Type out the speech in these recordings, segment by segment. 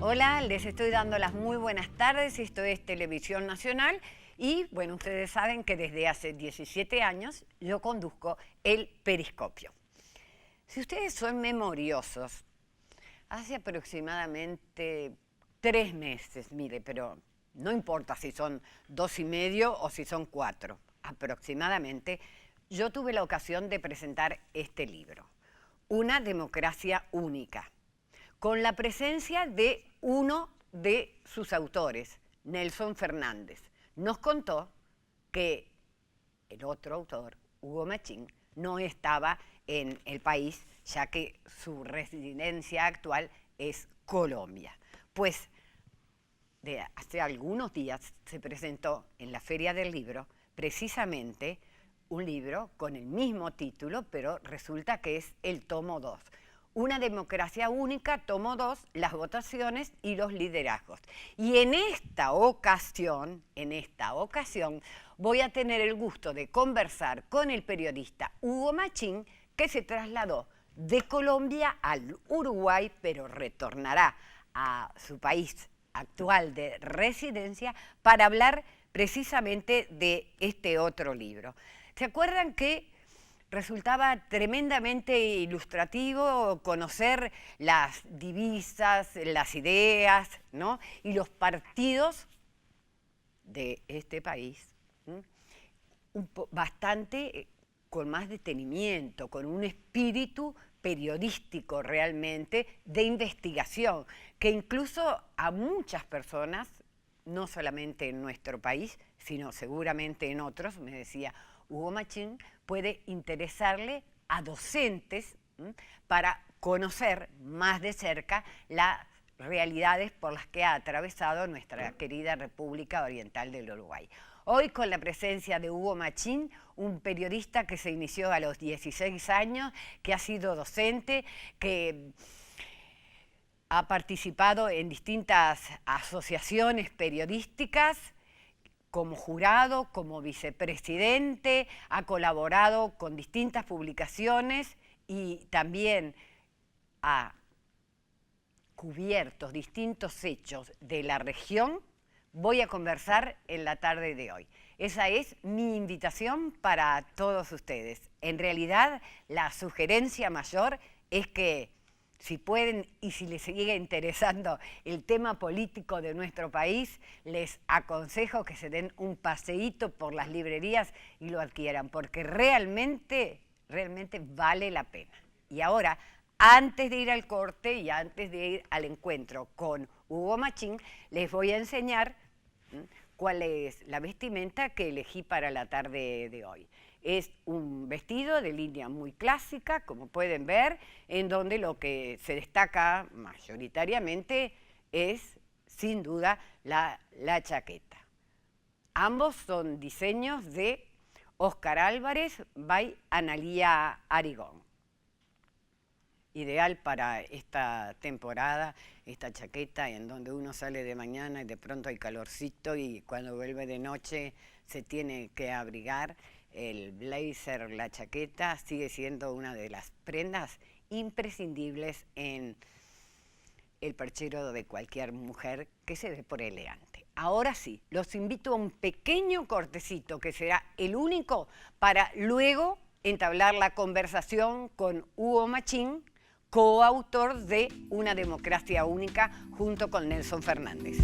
Hola, les estoy dando las muy buenas tardes. Esto es Televisión Nacional y, bueno, ustedes saben que desde hace 17 años yo conduzco el Periscopio. Si ustedes son memoriosos, hace aproximadamente 3 meses, mire, pero no importa si son 2 y medio o si son 4, aproximadamente, yo tuve la ocasión de presentar este libro, Una democracia única, con la presencia de uno de sus autores, Nelson Fernández. Nos contó que el otro autor, Hugo Machín, no estaba en el país, ya que su residencia actual es Colombia. Pues hace algunos días se presentó en la Feria del Libro precisamente un libro con el mismo título, pero resulta que es el tomo 2. Una democracia única, tomo 2, las votaciones y los liderazgos. Y en esta ocasión, voy a tener el gusto de conversar con el periodista Hugo Machín, que se trasladó de Colombia al Uruguay, pero retornará a su país actual de residencia para hablar precisamente de este otro libro. ¿Se acuerdan que resultaba tremendamente ilustrativo conocer las divisas, las ideas, ¿no? Y los partidos de este país, bastante con más detenimiento, con un espíritu periodístico realmente de investigación, que incluso a muchas personas, no solamente en nuestro país, sino seguramente en otros, me decía Hugo Machín, puede interesarle a docentes para conocer más de cerca las realidades por las que ha atravesado nuestra querida República Oriental del Uruguay. Hoy con la presencia de Hugo Machín, un periodista que se inició a los 16 años, que ha sido docente, que ha participado en distintas asociaciones periodísticas, como jurado, como vicepresidente, ha colaborado con distintas publicaciones y también ha cubierto distintos hechos de la región. Voy a conversar en la tarde de hoy. Esa es mi invitación para todos ustedes. En realidad, la sugerencia mayor es que si pueden y si les sigue interesando el tema político de nuestro país, les aconsejo que se den un paseíto por las librerías y lo adquieran, porque realmente vale la pena. Y ahora, antes de ir al corte y antes de ir al encuentro con Hugo Machín, les voy a enseñar cuál es la vestimenta que elegí para la tarde de hoy. Es un vestido de línea muy clásica, como pueden ver, en donde lo que se destaca mayoritariamente es, sin duda, la chaqueta. Ambos son diseños de Óscar Álvarez by Analía Arigón. Ideal para esta temporada, esta chaqueta en donde uno sale de mañana y de pronto hay calorcito y cuando vuelve de noche se tiene que abrigar. El blazer, la chaqueta, sigue siendo una de las prendas imprescindibles en el perchero de cualquier mujer que se dé por elegante. Ahora sí, los invito a un pequeño cortecito que será el único para luego entablar la conversación con Hugo Machín, coautor de Una democracia única, junto con Nelson Fernández.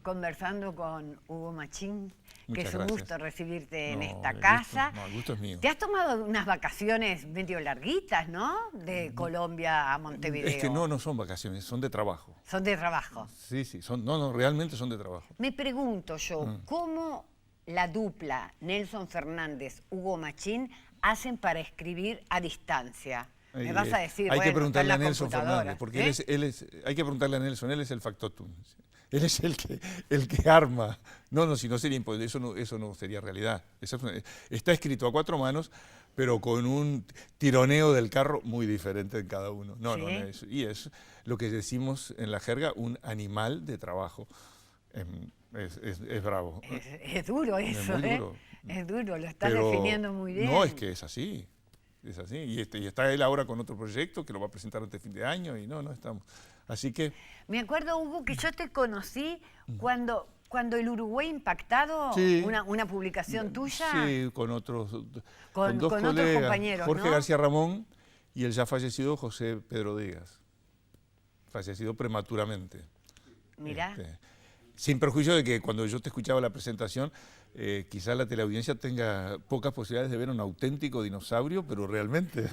Conversando con Hugo Machín, que es un gusto recibirte en esta casa. El gusto es mío. Te has tomado unas vacaciones medio larguitas, ¿no? De Colombia a Montevideo. Es que no son vacaciones, son de trabajo. Son de trabajo. Sí, realmente son de trabajo. Me pregunto yo, ¿cómo la dupla Nelson Fernández-Hugo Machín hacen para escribir a distancia? Me vas a decir, hay bueno, que está preguntarle en la a Nelson computadora, Fernández, porque ¿eh? hay que preguntarle a Nelson, él es el factotum. Él es el que arma. No, si no sería imposible, eso no sería realidad. Está escrito a cuatro manos, pero con un tironeo del carro muy diferente en cada uno. ¿Sí? Y es lo que decimos en la jerga, un animal de trabajo. Es bravo. Es duro Es eso, muy ¿eh? duro. Es duro, lo estás Pero definiendo muy no, es bien. que es así. Es así. Y está él ahora con otro proyecto que lo va a presentar antes de fin de año y no estamos. Así que Me acuerdo, Hugo, que yo te conocí cuando el Uruguay Impactado, sí, una publicación tuya, sí, con dos con otros colegas, compañeros, Jorge ¿no? García Ramón y el ya fallecido José Pedro Díaz, fallecido prematuramente. Mirá. Sin perjuicio de que cuando yo te escuchaba la presentación, quizás la teleaudiencia tenga pocas posibilidades de ver un auténtico dinosaurio, pero realmente.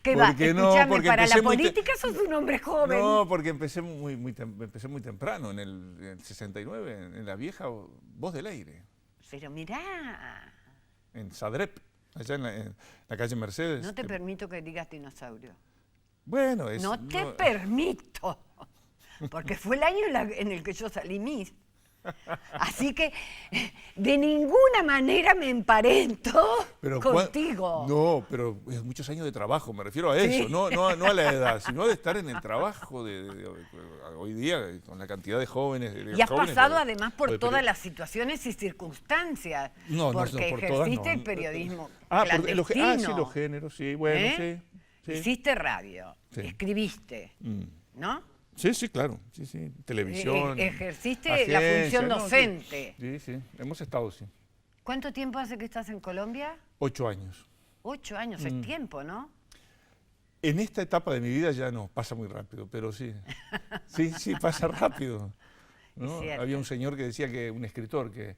¿Qué va? Porque Escúchame, porque para la empecé política sos un hombre joven. No, porque empecé empecé muy temprano, en el 69, en la vieja Voz del Aire, Pero mirá, en Sadrep, allá en la calle Mercedes. no te permito que digas dinosaurio. Bueno, No te permito, porque fue el año en el que yo salí Miss. Así que de ninguna manera me emparento contigo. No, pero es muchos años de trabajo, me refiero a Sí. eso, no a la edad, sino de estar en el trabajo hoy día, con la cantidad de jóvenes. Y has jóvenes, pasado además por de todas las situaciones y circunstancias, porque por todas ejerciste no. el periodismo Sí, clandestino. los géneros, sí, bueno, ¿Eh? sí. Hiciste radio, Sí. escribiste, ¿no? Sí, claro, sí, televisión. Ejerciste agencia, la función no, docente. Sí, hemos estado, sí. ¿Cuánto tiempo hace que estás en Colombia? 8 años. 8 años, es tiempo, ¿no? En esta etapa de mi vida ya no, pasa muy rápido, pero sí. Sí, pasa rápido. ¿No? Es cierto. Había un señor que decía un escritor, que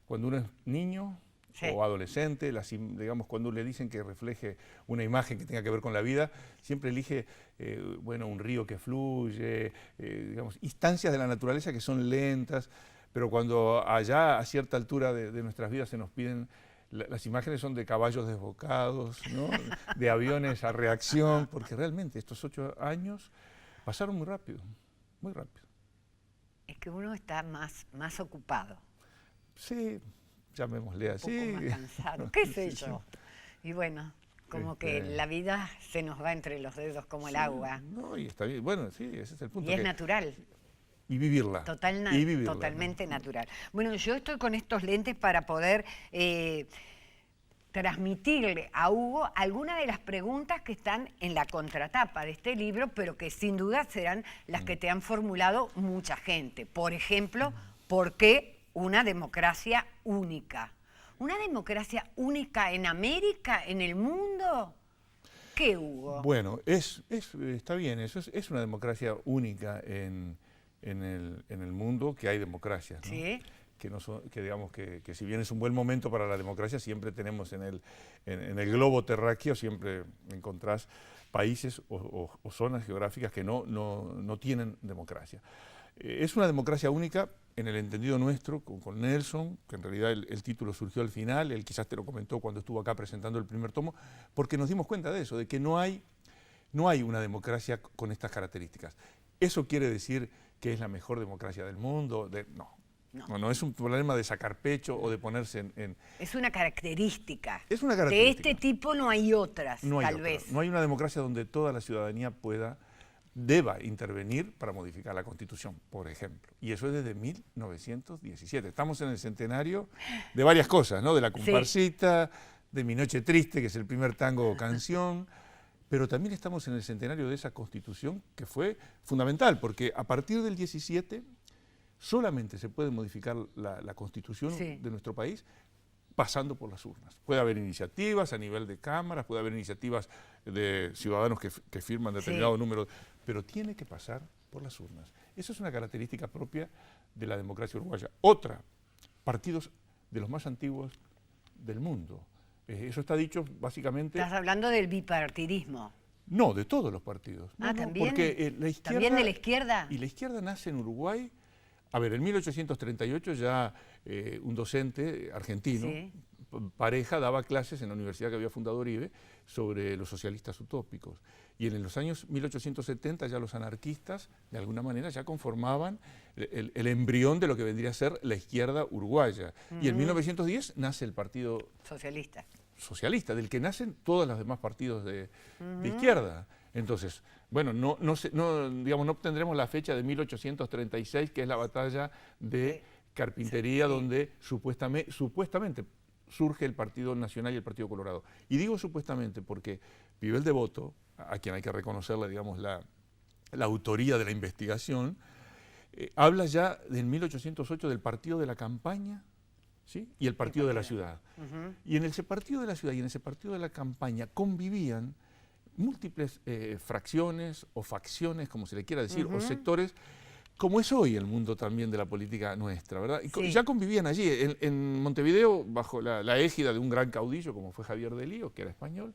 cuando uno es niño Sí. o adolescente, digamos, cuando le dicen que refleje una imagen que tenga que ver con la vida, siempre elige, un río que fluye, digamos, instancias de la naturaleza que son lentas, pero cuando allá a cierta altura de nuestras vidas se nos piden, las imágenes son de caballos desbocados, ¿no? De aviones a reacción, porque realmente estos 8 años pasaron muy rápido, muy rápido. Es que uno está más ocupado, Sí, llamémosle un poco así. más cansado, qué sé Sí, yo. Y bueno, como que la vida se nos va entre los dedos como el agua. No, y está bien, bueno, sí, ese es el punto. Y es natural. Y vivirla. Y vivirla, totalmente ¿no? natural. Bueno, yo estoy con estos lentes para poder transmitirle a Hugo algunas de las preguntas que están en la contratapa de este libro, pero que sin duda serán las que te han formulado mucha gente. Por ejemplo, ¿por qué una democracia única? ¿Una democracia única en América, en el mundo? ¿Qué, Hugo? Bueno, está bien, eso es una democracia única en el mundo, que hay democracias, ¿no? Sí. Digamos que si bien es un buen momento para la democracia, siempre tenemos en el globo terráqueo, siempre encontrás países o zonas geográficas que no tienen democracia. Es una democracia única en el entendido nuestro, con Nelson, que en realidad el título surgió al final, él quizás te lo comentó cuando estuvo acá presentando el primer tomo, porque nos dimos cuenta de eso, de que no hay una democracia con estas características. ¿Eso quiere decir que es la mejor democracia del mundo? No es un problema de sacar pecho o de ponerse en... Es una característica. Es una característica. De este tipo no hay otras, No hay tal otra. vez. No hay una democracia donde toda la ciudadanía deba intervenir para modificar la Constitución, por ejemplo. Y eso es desde 1917. Estamos en el centenario de varias cosas, ¿no? De la comparsita, de Mi Noche Triste, que es el primer tango o canción, pero también estamos en el centenario de esa Constitución que fue fundamental, porque a partir del 17 solamente se puede modificar la Constitución de nuestro país pasando por las urnas. Puede haber iniciativas a nivel de cámaras, puede haber iniciativas de ciudadanos que firman determinado número, pero tiene que pasar por las urnas. Eso es una característica propia de la democracia uruguaya. Otra, partidos de los más antiguos del mundo. Eso está dicho básicamente... Estás hablando del bipartidismo. No, de todos los partidos. ¿También? Porque la izquierda... ¿También de la izquierda? Y la izquierda nace en Uruguay. A ver, en 1838 ya un docente argentino, pareja daba clases en la universidad que había fundado Uribe sobre los socialistas utópicos. Y en los años 1870 ya los anarquistas, de alguna manera, ya conformaban el embrión de lo que vendría a ser la izquierda uruguaya. Y en 1910 nace el Partido Socialista, del que nacen todos los demás partidos de izquierda. Entonces, bueno, digamos, no obtendremos la fecha de 1836, que es la batalla de Carpintería, donde supuestamente surge el Partido Nacional y el Partido Colorado. Y digo supuestamente porque Pibel Devoto, a quien hay que reconocerle, digamos, la autoría de la investigación, habla ya en 1808 del Partido de la Campaña, ¿sí? Y el Partido de la Ciudad. Y en ese Partido de la Ciudad y en ese Partido de la Campaña convivían múltiples fracciones o facciones, como se le quiera decir, o sectores, como es hoy el mundo también de la política nuestra, ¿verdad? Y ya convivían allí, en Montevideo, bajo la égida de un gran caudillo como fue Javier de Lío, que era español,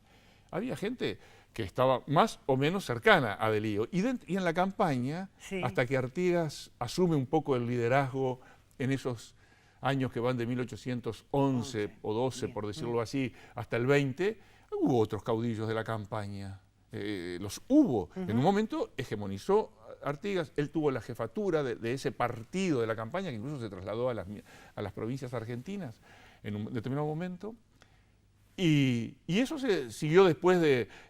había gente que estaba más o menos cercana a de Lío. Y en la campaña, hasta que Artigas asume un poco el liderazgo en esos años que van de 1811 o 12, por decirlo así, hasta el 20, hubo otros caudillos de la campaña. Los hubo. En un momento hegemonizó Artigas, él tuvo la jefatura de ese partido de la campaña, que incluso se trasladó a las provincias argentinas en un determinado momento. Y eso se siguió después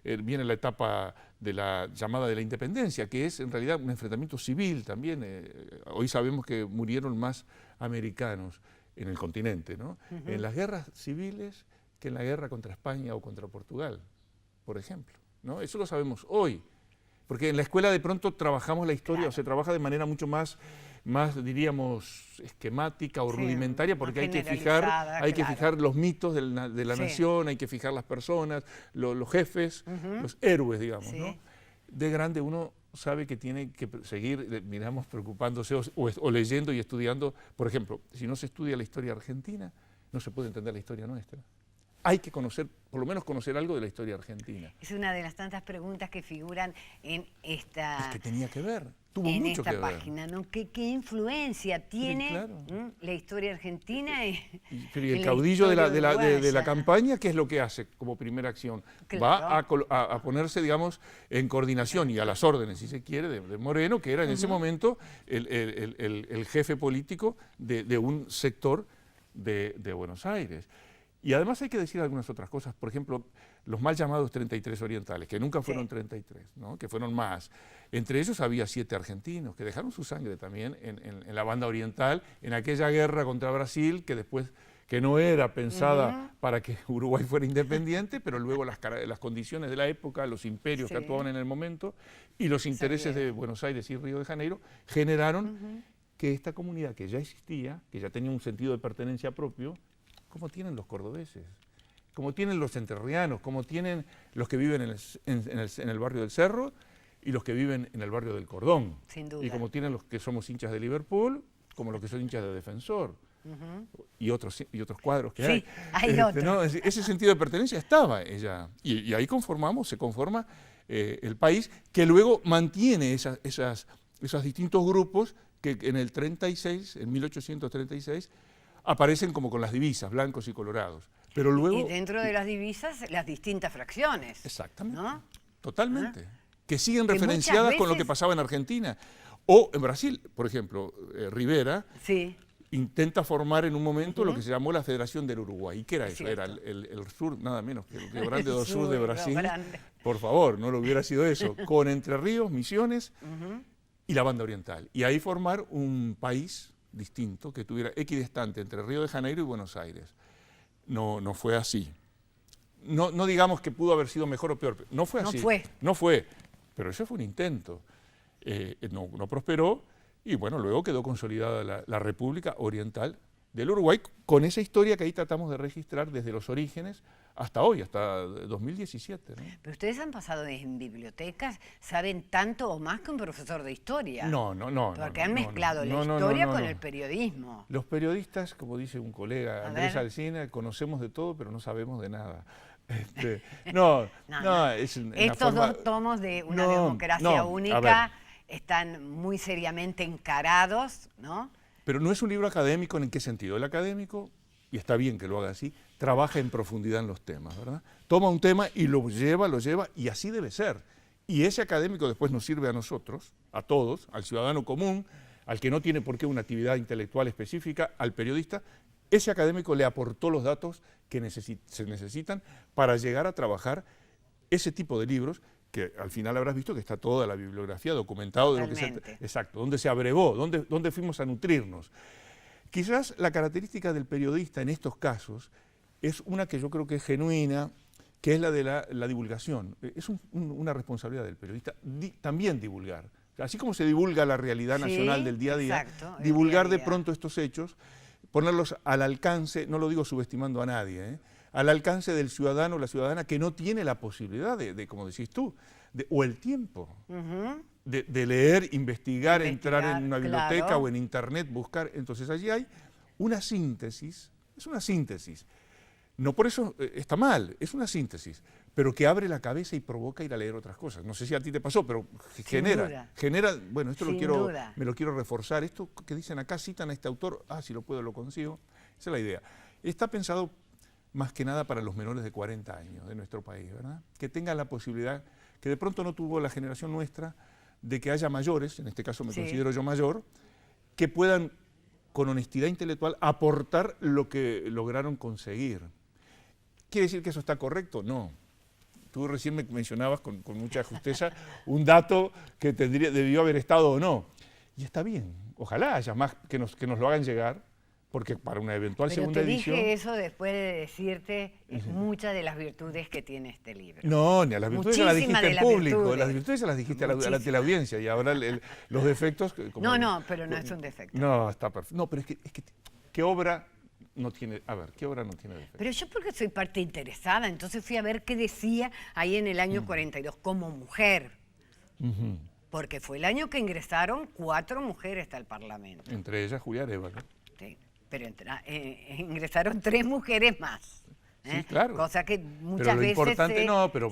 viene la etapa de la llamada de la independencia, que es en realidad un enfrentamiento civil también. Hoy sabemos que murieron más americanos en el continente, ¿no? En las guerras civiles que en la guerra contra España o contra Portugal, por ejemplo, ¿no? Eso lo sabemos hoy, porque en la escuela de pronto trabajamos la historia, o se trabaja de manera mucho más diríamos, esquemática o rudimentaria, porque hay que fijar los mitos de la nación, hay que fijar las personas, los jefes, los héroes, digamos, ¿no? De grande uno sabe que tiene que seguir, digamos, preocupándose o leyendo y estudiando. Por ejemplo, si no se estudia la historia argentina, no se puede entender la historia nuestra. Hay que conocer, por lo menos conocer algo de la historia argentina. Es una de las tantas preguntas que figuran en esta... Es que tenía que ver, tuvo mucho que ver. En esta página, ¿no? ¿Qué influencia tiene la historia argentina? Pero el caudillo de la campaña, ¿qué es lo que hace como primera acción? Va a ponerse, digamos, en coordinación y a las órdenes, si se quiere, de Moreno, que era en ese momento el jefe político de un sector de Buenos Aires. Y además hay que decir algunas otras cosas, por ejemplo, los mal llamados 33 orientales, que nunca fueron 33, ¿no? Que fueron más. Entre ellos había 7 argentinos que dejaron su sangre también en la banda oriental, en aquella guerra contra Brasil, que no era pensada para que Uruguay fuera independiente, pero luego las condiciones de la época, los imperios que actuaban en el momento y los intereses de Buenos Aires y Río de Janeiro generaron que esta comunidad que ya existía, que ya tenía un sentido de pertenencia propio, como tienen los cordobeses, como tienen los entrerrianos, como tienen los que viven en el barrio del Cerro y los que viven en el barrio del Cordón. Sin duda. Y como tienen los que somos hinchas de Liverpool, como los que son hinchas de Defensor. Y otros cuadros que hay. Hay otros. ¿No? Ese sentido de pertenencia estaba ella. Y ahí se conforma el país, que luego mantiene esos distintos grupos que en el 36, en 1836, aparecen como con las divisas, blancos y colorados. Pero luego, y dentro de las divisas, las distintas fracciones. Exactamente, ¿no? Totalmente. Que siguen referenciadas con lo que pasaba en Argentina. O en Brasil, por ejemplo, Rivera intenta formar en un momento lo que se llamó la Federación del Uruguay. ¿Y qué era eso? Era el sur, nada menos que el Río Grande do Sur de Brasil. Por favor, no lo hubiera sido eso. Con Entre Ríos, Misiones y la banda oriental. Y ahí formar un país distinto, que tuviera equidistante entre Río de Janeiro y Buenos Aires. No fue así. No digamos que pudo haber sido mejor o peor. No fue así. No fue. Pero eso fue un intento. No prosperó y bueno, luego quedó consolidada la República Oriental del Uruguay con esa historia que ahí tratamos de registrar desde los orígenes hasta hoy, hasta 2017. ¿no? Pero ustedes han pasado en bibliotecas, saben tanto o más que un profesor de historia. No. Porque han mezclado la historia con el periodismo. Los periodistas, como dice un colega, Andrés Alsina, conocemos de todo, pero no sabemos de nada. Estos dos tomos de Una democracia única están muy seriamente encarados, ¿no? Pero no es un libro académico, ¿en qué sentido? El académico, y está bien que lo haga así, trabaja en profundidad en los temas, ¿verdad? Toma un tema y lo lleva, y así debe ser. Y ese académico después nos sirve a nosotros, a todos, al ciudadano común, al que no tiene por qué una actividad intelectual específica, al periodista. Ese académico le aportó los datos que se necesitan para llegar a trabajar ese tipo de libros, que al final habrás visto que está toda la bibliografía documentado de lo que se... Exacto, donde se abrevó, donde fuimos a nutrirnos. Quizás la característica del periodista en estos casos es una que yo creo que es genuina, que es la de la divulgación. Es una responsabilidad del periodista también divulgar. Así como se divulga la realidad nacional del día a día, divulgar de pronto estos hechos, ponerlos al alcance, no lo digo subestimando a nadie, al alcance del ciudadano o la ciudadana que no tiene la posibilidad de como decís tú, o el tiempo de leer, investigar, entrar en una biblioteca o en internet, buscar. Entonces allí hay una síntesis, es una síntesis. No por eso está mal, es una síntesis, pero que abre la cabeza y provoca ir a leer otras cosas. No sé si a ti te pasó, pero genera, bueno, esto me lo quiero reforzar. Esto que dicen acá, citan a este autor, si lo puedo lo consigo, esa es la idea. Está pensado más que nada para los menores de 40 años de nuestro país, ¿verdad? Que tengan la posibilidad, que de pronto no tuvo la generación nuestra, de que haya mayores, en este caso me considero yo mayor, que puedan con honestidad intelectual aportar lo que lograron conseguir. ¿Quiere decir que eso está correcto? No. Tú recién me mencionabas con mucha justeza un dato que debió haber estado o no. Y está bien. Ojalá haya más que nos lo hagan llegar, porque para una eventual segunda edición... Pero te dije eso después de decirte muchas de las virtudes que tiene este libro. No, ni a las virtudes ya las dijiste en público, las virtudes ya las dijiste a la audiencia, y ahora los defectos... No, pero no es un defecto. No, está perfecto. No, pero es que ¿qué obra no tiene, ¿qué obra no tiene defecto? Pero yo porque soy parte interesada, entonces fui a ver qué decía ahí en el año 42 como mujer. Porque fue el año que ingresaron 4 mujeres al Parlamento. Entre ellas Julia Arévalo. Sí, pero ingresaron 3 mujeres más. Sí, claro. Cosa que muchas veces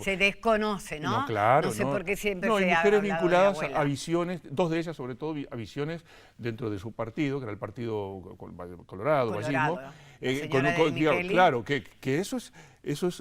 se desconoce, ¿no? No, claro. No sé por qué siempre hay se ha mujeres hablado vinculadas de a visiones, 2 de ellas sobre todo, a visiones dentro de su partido, que era el Partido Colorado, Vallismo. Claro, que eso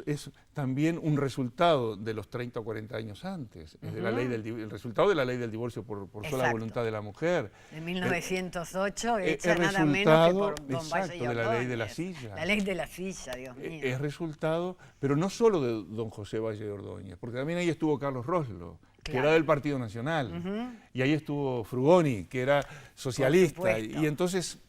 es también un resultado de los 30 o 40 años antes, es de la ley el resultado de la ley del divorcio por sola voluntad de la mujer. En 1908, hecha nada menos que por don Valle y de la ley de la silla. La ley de la silla, Dios mío. Es resultado, pero no solo de don José Valle de Ordóñez, porque también ahí estuvo Carlos Roslo, que era del Partido Nacional, y ahí estuvo Frugoni, que era socialista, y entonces...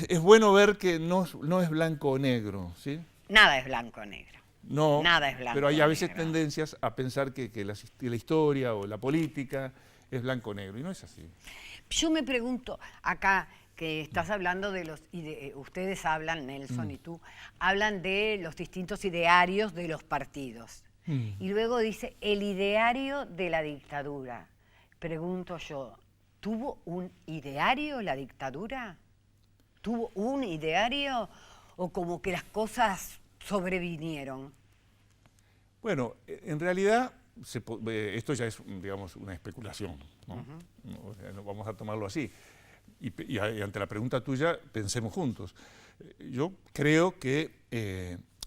es bueno ver que no es blanco o negro, ¿sí? Nada es blanco o negro. No, nada es blanco pero hay a veces tendencias a pensar que la historia o la política es blanco o negro, y no es así. Yo me pregunto, acá que estás hablando ustedes hablan, Nelson y tú, hablan de los distintos idearios de los partidos. Y luego dice, el ideario de la dictadura. Pregunto yo, ¿tuvo un ideario la dictadura? ¿Tuvo un ideario o como que las cosas sobrevinieron? Bueno, en realidad esto ya es, digamos, una especulación, ¿no? No vamos a tomarlo así. Y ante la pregunta tuya, pensemos juntos. Yo creo que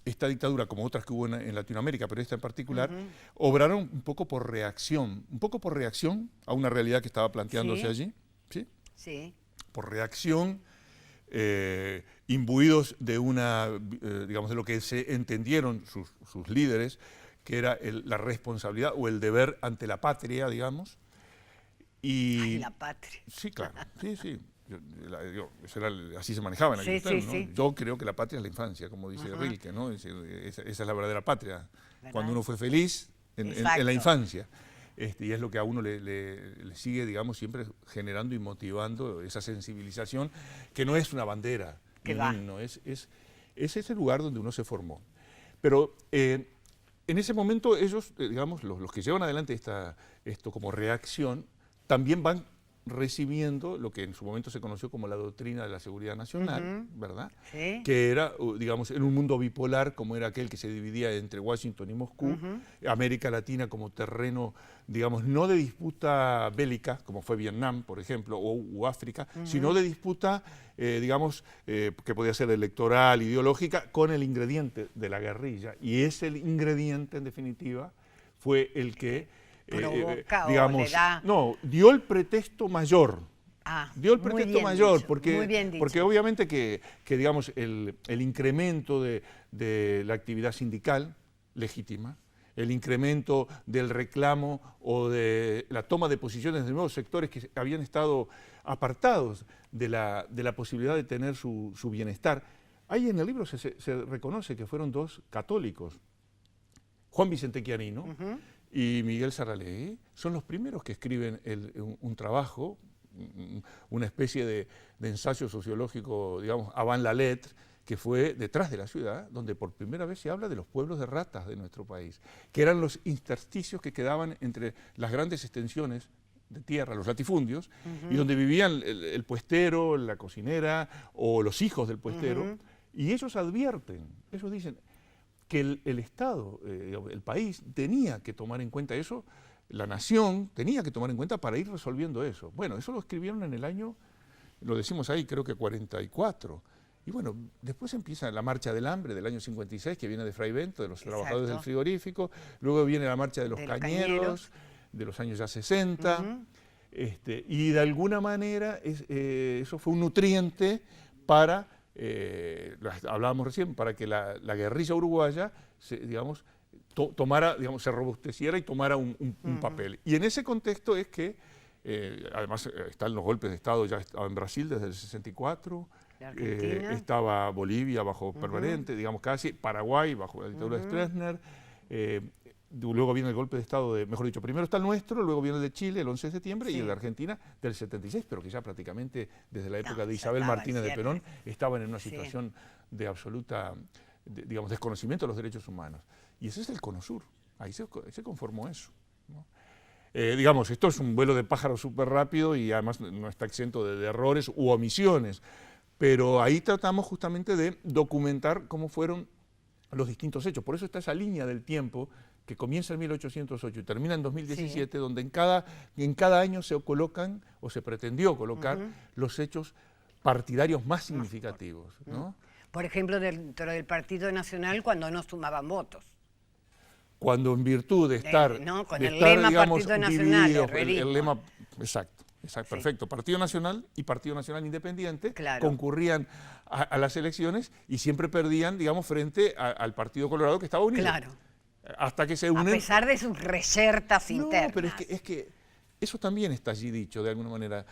esta dictadura, como otras que hubo en Latinoamérica, pero esta en particular, obraron un poco por reacción a una realidad que estaba planteándose allí, ¿sí? Sí. Por reacción, imbuidos de digamos, de lo que se entendieron sus líderes, que era la responsabilidad o el deber ante la patria, digamos. Ay, la patria. Sí, claro, sí. Así se manejaba en aquel tiempo, ¿no? Yo creo que la patria es la infancia, como dice Rilke, ¿no? Esa es la verdadera patria, cuando uno fue feliz en la infancia. Y es lo que a uno le sigue, digamos, siempre generando y motivando esa sensibilización, que no es una bandera, no, es ese lugar donde uno se formó. Pero en ese momento ellos, digamos, los que llevan adelante esto como reacción, también van recibiendo lo que en su momento se conoció como la doctrina de la seguridad nacional, ¿verdad? Sí. Que era, digamos, en un mundo bipolar como era aquel que se dividía entre Washington y Moscú, América Latina como terreno, digamos, no de disputa bélica, como fue Vietnam, por ejemplo, o África, sino de disputa, digamos, que podía ser electoral, ideológica, con el ingrediente de la guerrilla. Y ese ingrediente, en definitiva, fue el que provoca digamos, o le da... no, dio el pretexto mayor. Dio el pretexto mayor, dicho, porque obviamente que digamos, el incremento de la actividad sindical legítima, el incremento del reclamo o de la toma de posiciones de nuevos sectores que habían estado apartados de la posibilidad de tener su bienestar. Ahí en el libro se reconoce que fueron dos católicos, Juan Vicente Chiarino y Miguel Sarralegui, son los primeros que escriben un trabajo, una especie de ensayo sociológico, digamos, avant la lettre, que fue Detrás de la ciudad, donde por primera vez se habla de los pueblos de ratas de nuestro país, que eran los intersticios que quedaban entre las grandes extensiones de tierra, los latifundios, y donde vivían el puestero, la cocinera o los hijos del puestero, y ellos advierten, ellos dicen que el Estado, el país, tenía que tomar en cuenta eso, la nación tenía que tomar en cuenta para ir resolviendo eso. Bueno, eso lo escribieron en el año, lo decimos ahí, creo que 44. Y bueno, después empieza la marcha del hambre del año 56, que viene de Fray Bento, de los trabajadores del frigorífico, luego viene la marcha de los cañeros, de los años ya 60, y de alguna manera eso fue un nutriente para, hablábamos recién, para que la guerrilla uruguaya, digamos, se robusteciera y tomara un papel. Y en ese contexto es que, además están los golpes de Estado, ya estaba en Brasil desde el 64, estaba Bolivia bajo permanente, digamos casi, Paraguay bajo la dictadura de Stroessner, luego viene el golpe de Estado, mejor dicho, primero está el nuestro, luego viene el de Chile el 11 de septiembre y el de Argentina del 76, pero que ya prácticamente desde la época de Isabel Martínez de Perón estaban en una situación de absoluta, digamos, desconocimiento de los derechos humanos. Y ese es el Cono Sur, ahí se conformó eso, ¿no? Digamos, esto es un vuelo de pájaro súper rápido y además no está exento de errores u omisiones, pero ahí tratamos justamente de documentar cómo fueron los distintos hechos. Por eso está esa línea del tiempo que comienza en 1808 y termina en 2017, donde en cada año se colocan, o se pretendió colocar, los hechos partidarios más significativos, ¿no? Por ejemplo, dentro del Partido Nacional, cuando no sumaban votos. Cuando en virtud de estar, con el lema, digamos, Partido Nacional, divididos, el lema, exacto, perfecto, Partido Nacional y Partido Nacional Independiente concurrían a las elecciones y siempre perdían, digamos, frente al Partido Colorado, que estaba unido. Claro. Hasta que se unen. A pesar de sus reyertas internas. No, pero es que eso también está allí dicho, de alguna manera,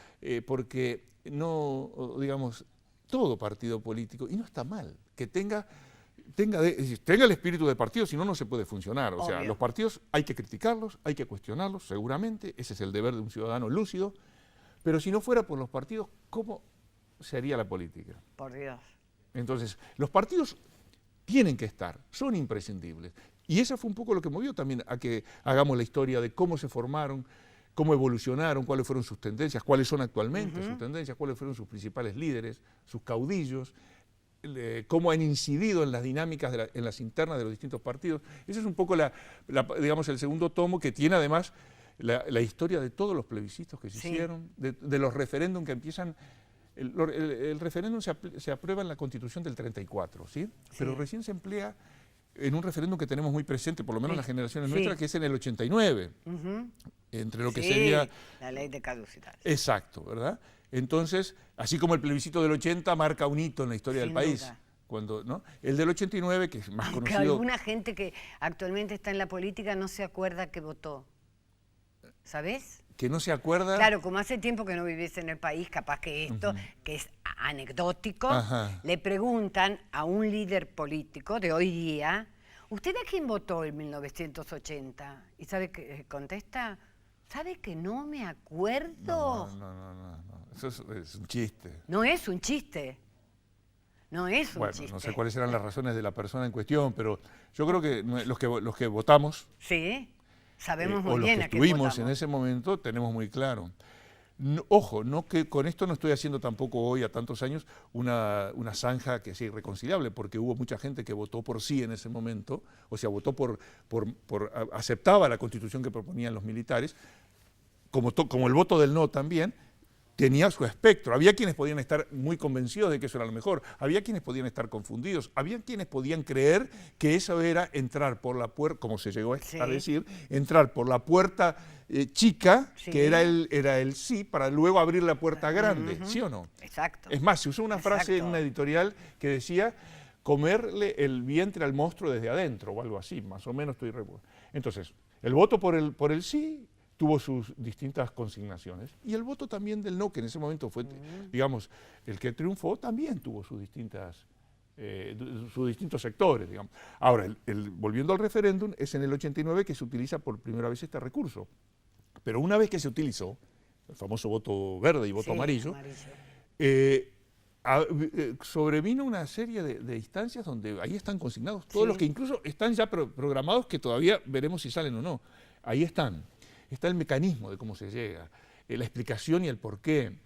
porque no, digamos, todo partido político, y no está mal, que tenga el espíritu de partido, si no, no se puede funcionar. O sea, los partidos hay que criticarlos, hay que cuestionarlos, seguramente, ese es el deber de un ciudadano lúcido, pero si no fuera por los partidos, ¿cómo se haría la política? Por Dios. Entonces, los partidos tienen que estar, son imprescindibles. Y eso fue un poco lo que movió también a que hagamos la historia de cómo se formaron, cómo evolucionaron, cuáles fueron sus tendencias, cuáles son actualmente sus tendencias, cuáles fueron sus principales líderes, sus caudillos, cómo han incidido en las dinámicas, en las internas de los distintos partidos. Ese es un poco, digamos, el segundo tomo, que tiene además la historia de todos los plebiscitos que se hicieron, de los referéndums que empiezan. El referéndum se aprueba en la Constitución del 34, ¿sí? Pero recién se emplea en un referéndum que tenemos muy presente, por lo menos las generaciones nuestras, que es en el 89, entre lo que sería... la ley de caducidad. Exacto, ¿verdad? Entonces, así como el plebiscito del 80 marca un hito en la historia del país, ¿no? El del 89, que es más conocido... Alguna gente que actualmente está en la política no se acuerda que votó, ¿sabes? Que no se acuerda... Claro, como hace tiempo que no vivís en el país, capaz que esto, que es anecdótico, le preguntan a un líder político de hoy día, ¿usted a quién votó en 1980? ¿Y sabe qué contesta? ¿Sabe que no me acuerdo? No. Eso es un chiste. No es un chiste. No es un chiste. No sé cuáles eran las razones de la persona en cuestión, pero yo creo que los que votamos... Sí. Sabemos muy o los bien que a qué estuvimos votamos. en ese momento, tenemos muy claro. Ojo, no que con esto no estoy haciendo tampoco hoy, a tantos años, una zanja que sea irreconciliable, porque hubo mucha gente que votó por sí en ese momento, o sea, votó aceptaba la constitución que proponían los militares, como el voto del no también, tenía su espectro. Había quienes podían estar muy convencidos de que eso era lo mejor, había quienes podían estar confundidos, había quienes podían creer que eso era entrar por la puerta, como se llegó a decir, entrar por la puerta chica, que era el sí, para luego abrir la puerta grande, ¿sí o no? Exacto. Es más, se usó una frase en una editorial que decía comerle el vientre al monstruo desde adentro, o algo así, más o menos estoy recuerdo. Entonces, el voto por el sí tuvo sus distintas consignaciones, y el voto también del no, que en ese momento fue, digamos, el que triunfó, también tuvo sus distintos sectores, digamos. Ahora, volviendo al referéndum, es en el 89 que se utiliza por primera vez este recurso, pero una vez que se utilizó, el famoso voto verde y voto amarillo, sobrevino una serie de instancias donde ahí están consignados todos los que incluso están ya programados, que todavía veremos si salen o no. Ahí están. Está el mecanismo de cómo se llega, la explicación y el porqué.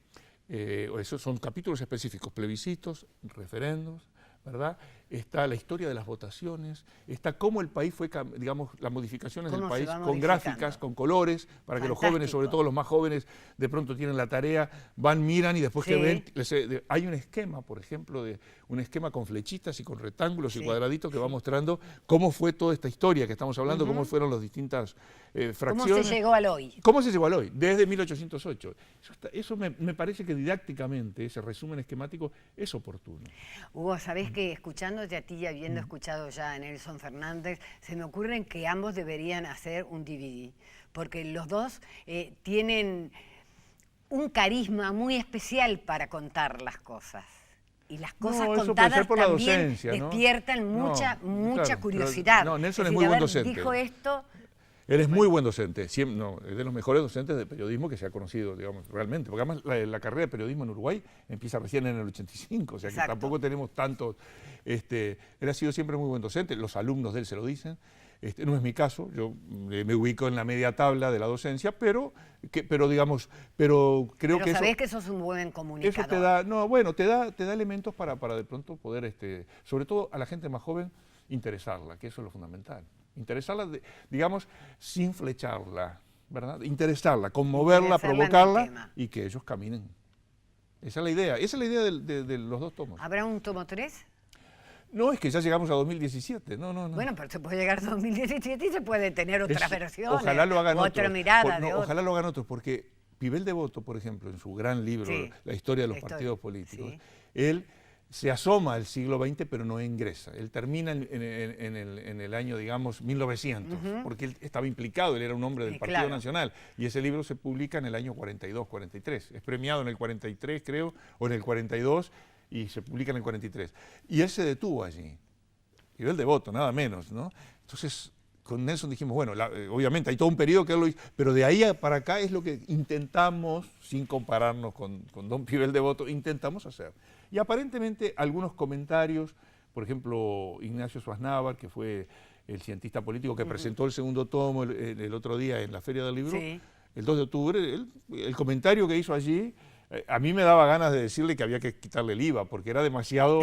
Esos son capítulos específicos, plebiscitos, referendos, ¿verdad? Está la historia de las votaciones, está cómo el país fue, digamos, las modificaciones del país con gráficas, con colores, para que los jóvenes, sobre todo los más jóvenes, de pronto tienen la tarea, van, miran y después que ven, hay un esquema, por ejemplo, un esquema con flechitas y con rectángulos y cuadraditos que va mostrando cómo fue toda esta historia que estamos hablando, cómo fueron las distintas fracciones. ¿Cómo se llegó al hoy? ¿Cómo se llegó al hoy? Desde 1808. Eso me parece que didácticamente, ese resumen esquemático, es oportuno. Hugo, ¿sabés que escuchándote a ti y habiendo escuchado ya a Nelson Fernández, se me ocurre que ambos deberían hacer un DVD? Porque los dos tienen un carisma muy especial para contar las cosas. Y las cosas contadas también despiertan mucha curiosidad. No, Nelson es muy buen docente. Dijo esto. Él es muy buen docente, es de los mejores docentes de periodismo que se ha conocido, digamos, realmente. Porque además la carrera de periodismo en Uruguay empieza recién en el 85, o sea que tampoco tenemos tantos. Él ha sido siempre muy buen docente, los alumnos de él se lo dicen. No es mi caso, yo me ubico en la media tabla de la docencia, pero creo que sabés que sos un buen comunicador. Eso te da elementos para de pronto poder, sobre todo a la gente más joven, interesarla, que eso es lo fundamental. Interesarla, digamos, sin flecharla, ¿verdad? Interesarla, conmoverla, provocarla y que ellos caminen. Esa es la idea de los dos tomos. ¿Habrá un tomo 3? No, es que ya llegamos a 2017, no. Bueno, pero se puede llegar a 2017 y se puede tener otras versiones. Ojalá lo hagan otros. Otra mirada de ojalá lo hagan otros, porque Pibel Devoto, por ejemplo, en su gran libro, La historia de los partidos políticos, él se asoma al siglo XX, pero no ingresa. Él termina en el año, digamos, 1900, porque él estaba implicado, él era un hombre del Partido Nacional, y ese libro se publica en el año 42, 43. Es premiado en el 43, creo, o en el 42, y se publica en el 43. Y él se detuvo allí. Pibel Devoto, nada menos, ¿no? Entonces, con Nelson dijimos, bueno, obviamente hay todo un periodo que él lo hizo, pero de ahí para acá es lo que intentamos, sin compararnos con don Pibel Devoto, intentamos hacer. Y aparentemente algunos comentarios, por ejemplo, Ignacio Suaznavar, que fue el cientista político que presentó el segundo tomo el otro día en la Feria del Libro, el 2 de octubre, el comentario que hizo allí, a mí me daba ganas de decirle que había que quitarle el IVA, porque era demasiado,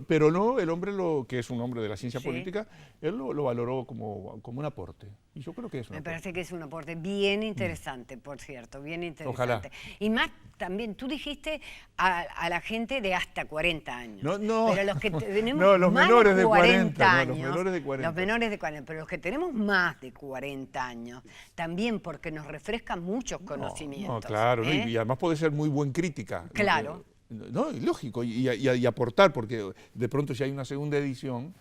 pero no, el hombre, que es un hombre de la ciencia política, él lo valoró como un aporte. Y yo creo que es un aporte. Me parece que es un aporte bien interesante, por cierto, bien interesante. Ojalá. Y más también, tú dijiste a la gente de hasta 40 años. No, pero los que tenemos los más menores de 40 años, años, los menores de 40. Los menores de 40, pero los que tenemos más de 40 años, también porque nos refrescan muchos conocimientos. No, claro, y además puede ser muy buen crítica. Claro. No, lógico, y aportar, porque de pronto si hay una segunda edición,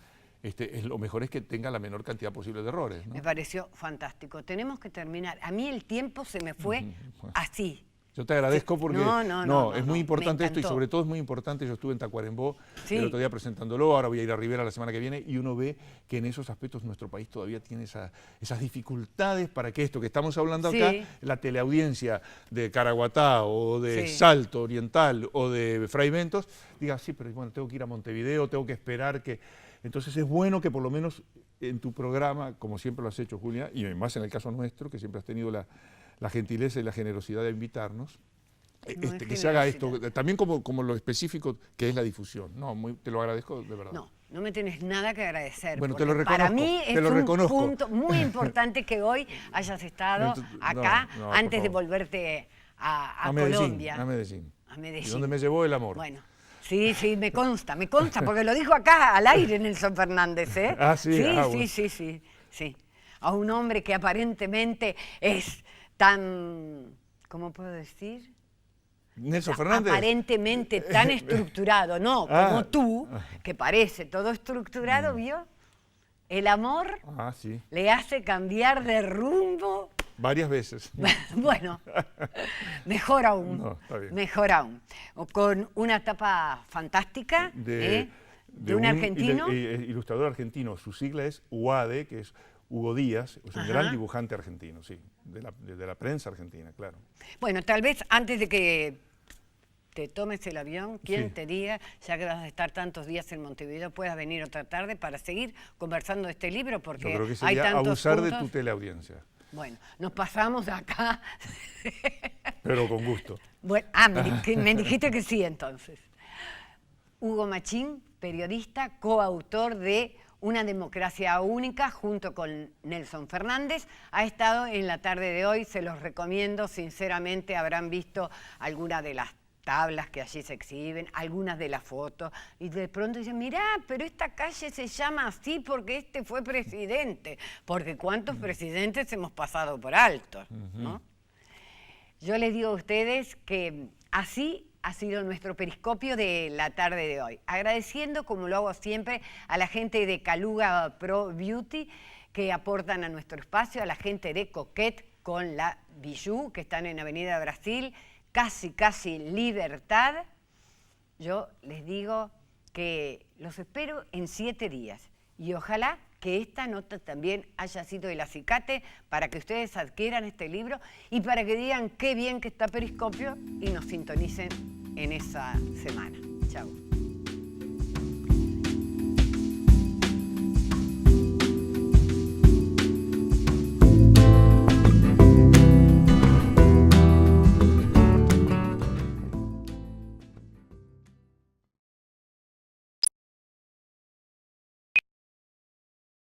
lo mejor es que tenga la menor cantidad posible de errores, ¿no? Me pareció fantástico. Tenemos que terminar. A mí el tiempo se me fue así. Yo te agradezco porque es muy importante esto, y encantó. sobre todo es muy importante. Yo estuve en Tacuarembó el otro día presentándolo, ahora voy a ir a Rivera la semana que viene, y uno ve que en esos aspectos nuestro país todavía tiene esas dificultades para que esto que estamos hablando acá, la teleaudiencia de Caraguatá o de Salto Oriental o de Fray Bentos, diga, sí, pero bueno, tengo que ir a Montevideo, tengo que esperar que... Entonces es bueno que por lo menos en tu programa, como siempre lo has hecho, Julia, y más en el caso nuestro, que siempre has tenido la gentileza y la generosidad de invitarnos. No, es Que se haga generosidad. esto, también como lo específico que es la difusión. No, te lo agradezco de verdad. No, no me tienes nada que agradecer. Bueno, te porque lo para reconozco, mí te es lo un reconozco. punto muy importante que hoy hayas estado acá No, por antes de favor. volverte a Medellín, Colombia. a Medellín. A Medellín. Y donde me llevó el amor. Bueno, sí, me consta, porque lo dijo acá al aire Nelson Fernández, ¿eh? Ah, sí, bueno. Sí. A un hombre que aparentemente es tan, ¿cómo puedo decir? Nelson Fernández. Aparentemente tan estructurado, no, como tú, que parece todo estructurado, ¿vio? El amor Ah, sí. le hace cambiar de rumbo. Varias veces. Bueno, mejor aún, No, está bien. mejor aún. Con una tapa fantástica de un argentino. Ilustrador argentino. Su sigla es UADE, que es Hugo Díaz, es un Ajá. gran dibujante argentino, sí, de la prensa argentina, claro. Bueno, tal vez antes de que te tomes el avión, quien Sí. te diga, ya que vas a estar tantos días en Montevideo, puedas venir otra tarde para seguir conversando de este libro, Yo porque creo que hay sería tantos abusar de puntos. tu teleaudiencia, Bueno, nos pasamos de acá. pero con gusto. Bueno, me dijiste que sí entonces. Hugo Machín, periodista, coautor de Una democracia única, junto con Nelson Fernández, ha estado en la tarde de hoy, se los recomiendo, sinceramente habrán visto algunas de las tablas que allí se exhiben, algunas de las fotos, y de pronto dicen, mirá, pero esta calle se llama así porque este fue presidente, porque cuántos presidentes hemos pasado por alto, ¿no? Yo les digo a ustedes que así ha sido nuestro periscopio de la tarde de hoy. Agradeciendo, como lo hago siempre, a la gente de Caluga Pro Beauty que aportan a nuestro espacio, a la gente de Coquette con la Bijou, que están en Avenida Brasil, casi Libertad. Yo les digo que los espero en 7 días y ojalá que esta nota también haya sido el acicate para que ustedes adquieran este libro y para que digan qué bien que está Periscopio y nos sintonicen en esa semana. Chao.